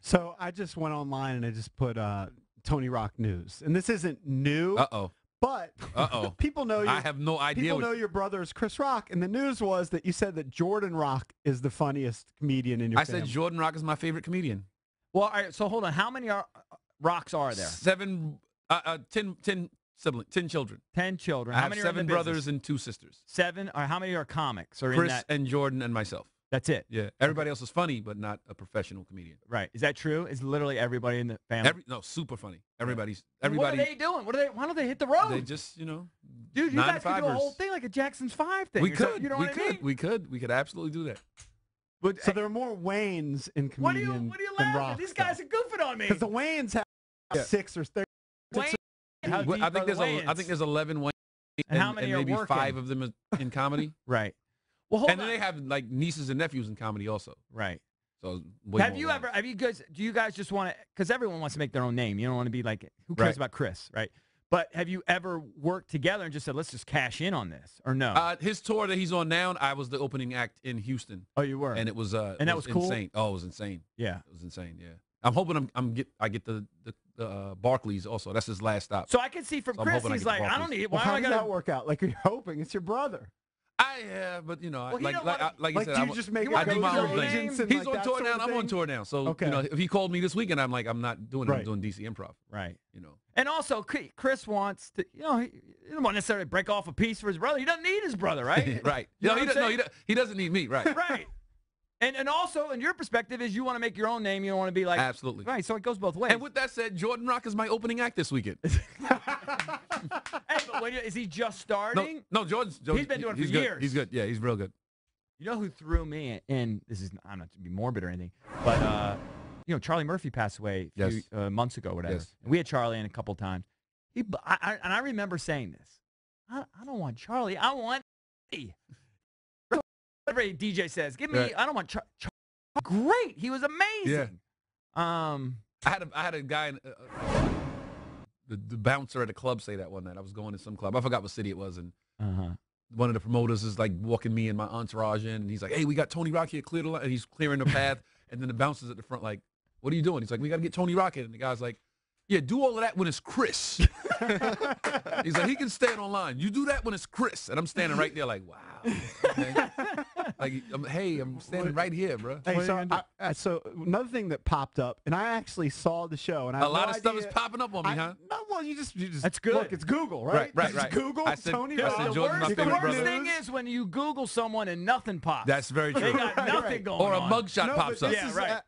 So I just went online and I just put Tony Rock news, and this isn't new. But people know you. I have no idea. People know your brother is Chris Rock, and the news was that you said that Jordan Rock is the funniest comedian in your family. I said Jordan Rock is my favorite comedian. Well, all right, so hold on. How many Rocks are there? 10 siblings, 10 children. 10 children. I how have many 7 brothers and 2 sisters. 7? Or how many are comics? Or Chris in that? and Jordan and myself. That's it. Yeah. Everybody else is funny, but not a professional comedian. Right. Is that true? Is literally everybody in the family? No, super funny. Everybody's. What are they doing? Why don't they hit the road? They just, dude, you guys could do a whole thing like a Jackson's 5 thing. We could. You know what I mean? We could absolutely do that. But so there are more Waynes in comedian. What are you than laughing? Rock These guys are goofing on me. Because the Waynes have 6 or 30. Wayne, I think there's 11 Waynes. And how many and maybe are working? 5 of them in comedy. Right. Well, hold and on. then they have like nieces and nephews in comedy also. Right. So do you guys just want to, because everyone wants to make their own name. You don't want to be like, who cares about Chris, right? But have you ever worked together and just said, let's just cash in on this, or no? His tour that he's on now, I was the opening act in Houston. Oh, you were? And it was that was cool? Insane. Oh, it was insane. Yeah. It was insane, yeah. I'm hoping I get the Barclays also. That's his last stop. So I can see from Chris, he's like, I don't need it. Why how am I does gonna that work out? Like you're hoping it's your brother. But you know, well, like you said, do you just make I do my own thing. thing. He's on tour now. I'm on tour now. So you know, if he called me this weekend, I'm like, I'm not doing it. I'm doing DC Improv. Right. You know. And also, Chris wants to. You know, he doesn't want necessarily break off a piece for his brother. He doesn't need his brother, right? Right. He doesn't need me. Right. Right. And also, in your perspective, is you want to make your own name. You don't want to be like absolutely right. So it goes both ways. And with that said, Jordan Rock is my opening act this weekend. Hey, but is he just starting? No, Jordan's he's been doing it for years. He's good. Yeah, he's real good. You know who threw me in? This is I'm not to be morbid or anything, but you know, Charlie Murphy passed away a few months ago, whatever. Yes. And we had Charlie in a couple times. I remember saying this. I don't want Charlie. I want me. Every DJ says, "Give me." Right. I don't want Charlie. Great, he was amazing. Yeah. I had a guy, the bouncer at a club, say that one night. I was going to some club. I forgot what city it was, and one of the promoters is like walking me and my entourage in, and he's like, "Hey, we got Tony Rock here, clear the line." And he's clearing the path, and then the bouncer's at the front like, "What are you doing?" He's like, "We got to get Tony Rock in." And the guy's like, "Yeah, do all of that when it's Chris." He's like, "He can stand online. You do that when it's Chris." And I'm standing right there like, wow. Okay. Like, I'm standing right here, bro. Hey, so another thing that popped up, and I actually saw the show, and a lot of stuff is popping up on me, huh? No, well, you just that's good. Look, it's Google, right? Right. Google Tony Rock. The worst thing is when you Google someone and nothing pops. That's very true. They got nothing going on. Or a mugshot pops up. Yeah, right.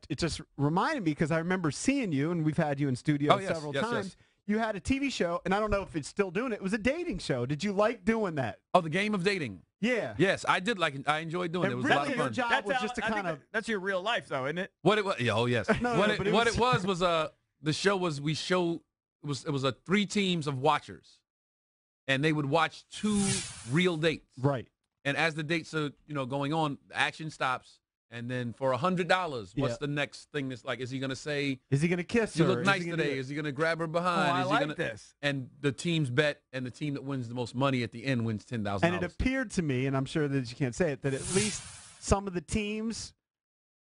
It just reminded me because I remember seeing you, and we've had you in studio several times. Yes. You had a TV show, and I don't know if it's still doing it. It was a dating show. Did you like doing that? Oh, the game of dating. Yeah. Yes, I did like it. I enjoyed doing it. It was a lot of fun. Your job was just to kind of. That's your real life, though, isn't it? What it was? Oh, yes. What it was the show was it was 3 teams of watchers, and they would watch 2 real dates. Right. And as the dates are going on, the action stops. And then for $100, what's the next thing that's like? Is he going to say? Is he going to kiss her? You look nice today. Is he going to grab her behind? I like this. And the teams bet, and the team that wins the most money at the end wins $10,000. And it appeared to me, and I'm sure that you can't say it, that at least some of the teams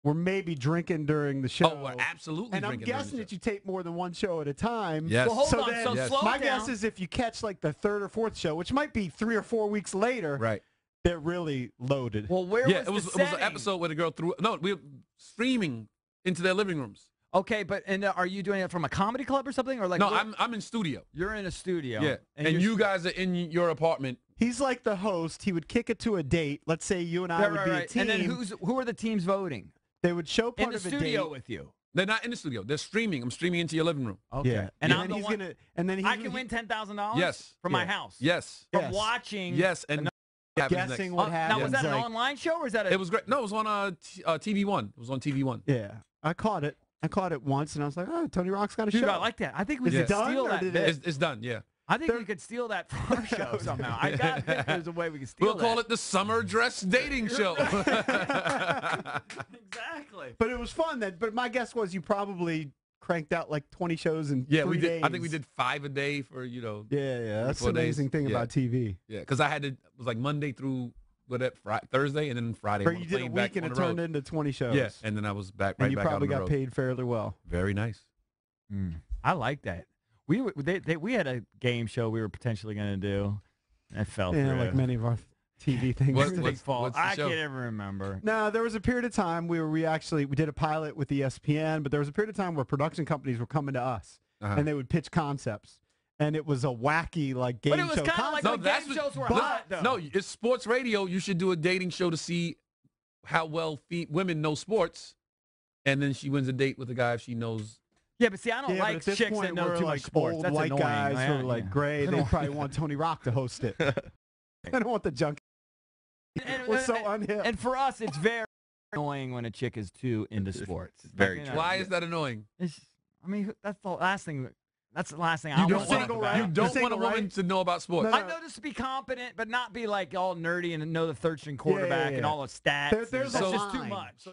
were maybe drinking during the show. Oh, we're absolutely and drinking. And I'm guessing that you tape more than one show at a time. Yes. Well, hold on. So slow my down. guess is if you catch like the 3rd or 4th show, which might be 3 or 4 weeks later, right? They're really loaded. Well, where was it was an episode where the girl threw. No, we were streaming into their living rooms. Okay, but are you doing it from a comedy club or something, or like? No, I'm in studio. You're in a studio. Yeah, and you guys are in your apartment. He's like the host. He would kick it to a date. Let's say you and I would be a team. And then who are the teams voting? They would show part of a date. In the studio with you. They're not in the studio. They're streaming. I'm streaming into your living room. Okay. Yeah. And then he's gonna. And then I can win $10,000. Yes. From my house. Yes. From watching. Yes. And guessing what happens. Now, was that an online show or is that a... It was great. No, it was on TV1. It was on TV1. Yeah. I caught it. I caught it once, and I was like, oh, Tony Rock's got a show. I like that. I think we could steal that. It's done, yeah. I think we could steal that for our show somehow. I got think there's a way we can steal that. We'll call it the Summer Dress Dating Show. Exactly. But it was fun. But my guess was you probably cranked out like 20 shows in 3 we did. days. I think we did 5 a day for Yeah. That's the amazing thing about TV. Yeah, because it was like Monday through with it Thursday, and then Friday. Or you did a week and it turned into 20 shows. Yeah, and then I was back. And right you back probably out on got the road. paid fairly well. Very nice. I like that. We had a game show we were potentially going to do. That fell through. Like many of our TV things. What's the show? I show? can't ever remember. No, there was a period of time we did a pilot with ESPN, but there was a period of time where production companies were coming to us and they would pitch concepts. And it was a wacky game show. But it was kind of like game shows were hot, though. No, it's sports radio. You should do a dating show to see how well women know sports. And then she wins a date with a guy if she knows. Yeah, but see, I don't like chicks that know too much sports. Old That's white annoying. guys who are gray. They probably want Tony Rock to host it. I don't want the junk. We're so unhip. And for us, it's very annoying when a chick is too into sports. Very true. Why is that annoying? That's the last thing. That's the last thing You I don't want to talk about. You don't want a woman to know about sports. I know just to be competent, but not be all nerdy and know the third string quarterback and all the stats. There's that's just too much.